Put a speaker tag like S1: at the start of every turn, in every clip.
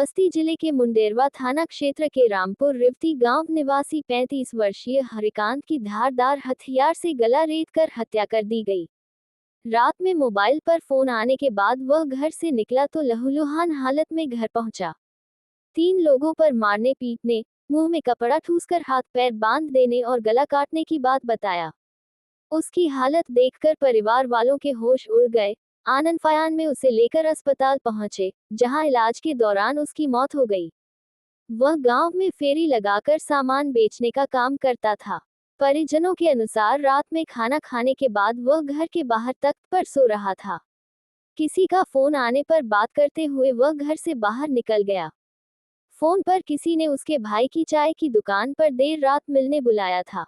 S1: बस्ती जिले के मुंडेरवा थाना क्षेत्र के रामपुर रिवती गांव निवासी 35 वर्षीय हरिकांत की धारदार हथियार से गला रेतकर हत्या कर दी गई। रात में मोबाइल पर फोन आने के बाद वह घर से निकला तो लहूलुहान हालत में घर पहुंचा। 3 लोगों पर मारने पीटने, मुंह में कपड़ा ठूसकर हाथ पैर बांध देने और गला काटने की बात बताया। उसकी हालत देखकर परिवार वालों के होश उड़ गए। आनन फायान में उसे लेकर अस्पताल पहुंचे, जहां इलाज के दौरान उसकी मौत हो गई। वह गांव में फेरी लगाकर सामान बेचने का काम करता था। परिजनों के अनुसार रात में खाना खाने के बाद वह घर के बाहर तख्त पर सो रहा था। किसी का फोन आने पर बात करते हुए वह घर से बाहर निकल गया। फोन पर किसी ने उसके भाई की चाय की दुकान पर देर रात मिलने बुलाया था।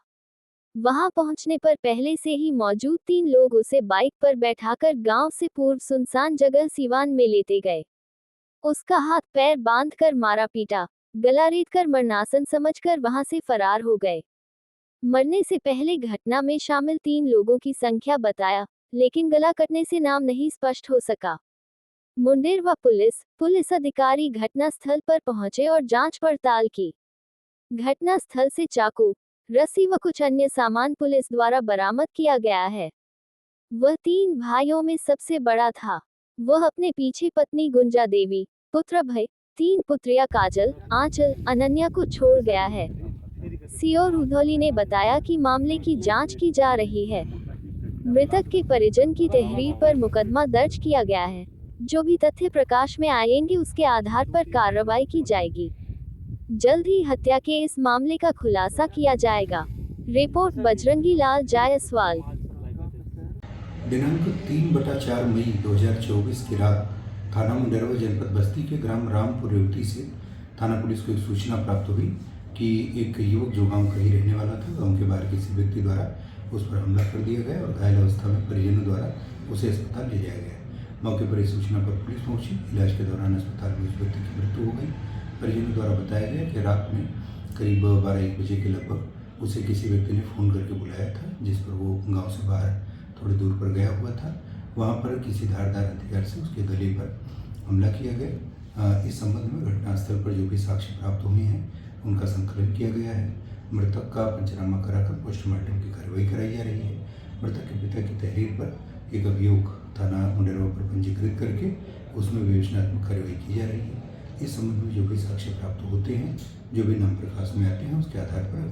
S1: वहां पहुंचने पर पहले से ही मौजूद 3 लोग उसे बाइक पर बैठाकर गांव से पूर्व सुनसान जगह सिवान में लेते गए। उसका हाथ पैर बांधकर मारा पीटा, गला रेतकर मरणासन समझकर वहां से फरार हो गए। मरने से पहले घटना में शामिल 3 लोगों की संख्या बताया, लेकिन गला कटने से नाम नहीं स्पष्ट हो सका। मुंडेरवा पुलिस अधिकारी घटनास्थल पर पहुंचे और जांच पड़ताल की। घटनास्थल से चाकू, रस्सी व कुछ अन्य सामान पुलिस द्वारा बरामद किया गया है। वह 3 भाइयों में सबसे बड़ा था। वह अपने पीछे पत्नी गुंजा देवी, पुत्र भय, 3 पुत्रियां काजल, आंचल, अनन्या को छोड़ गया है। सीओ रुधौली ने बताया कि मामले की जांच की जा रही है। मृतक के परिजन की तहरीर पर मुकदमा दर्ज किया गया है। जो भी तथ्य प्रकाश में आएंगे उसके आधार पर कार्रवाई की जाएगी। जल्द ही हत्या के इस मामले का खुलासा किया जाएगा। रिपोर्ट बजरंगी लाल जायसवाल।
S2: दिनांक 3/4 मई 2024 की रात थाना मुंडेरवा जनपद बस्ती के ग्राम रामपुर रेवती से थाना पुलिस को एक सूचना प्राप्त हुई कि एक युवक जो गांव का ही रहने वाला था, गांव के बाहर किसी व्यक्ति द्वारा उस पर हमला कर दिया गया और घायल अवस्था में परिजनों द्वारा उसे अस्पताल ले जाया गया। मौके पर इस सूचना पर पुलिस पहुंची। इलाज के दौरान अस्पताल में उस व्यक्ति की मृत्यु हो गई। परिजनों द्वारा बताया गया कि रात में करीब 12-1 बजे के लगभग उसे किसी व्यक्ति ने फ़ोन करके बुलाया था, जिस पर वो गांव से बाहर थोड़ी दूर पर गया हुआ था। वहां पर किसी धारदार हथियार से उसके गले पर हमला किया गया। इस संबंध में घटनास्थल पर जो भी साक्ष्य प्राप्त हुए हैं उनका संकलन किया गया है। मृतक का पंचनामा कराकर पोस्टमार्टम की कार्रवाई कराई जा रही है। मृतक के पिता की तहरीर पर एक अभियोग थाना मुंडेरवा पर पंजीकृत करके उसमें विवेचनात्मक कार्रवाई की जा रही है। इस संबंध में जो भी साक्ष्य प्राप्त होते हैं, जो भी नाम प्रकाश में आते हैं, उसके आधार पर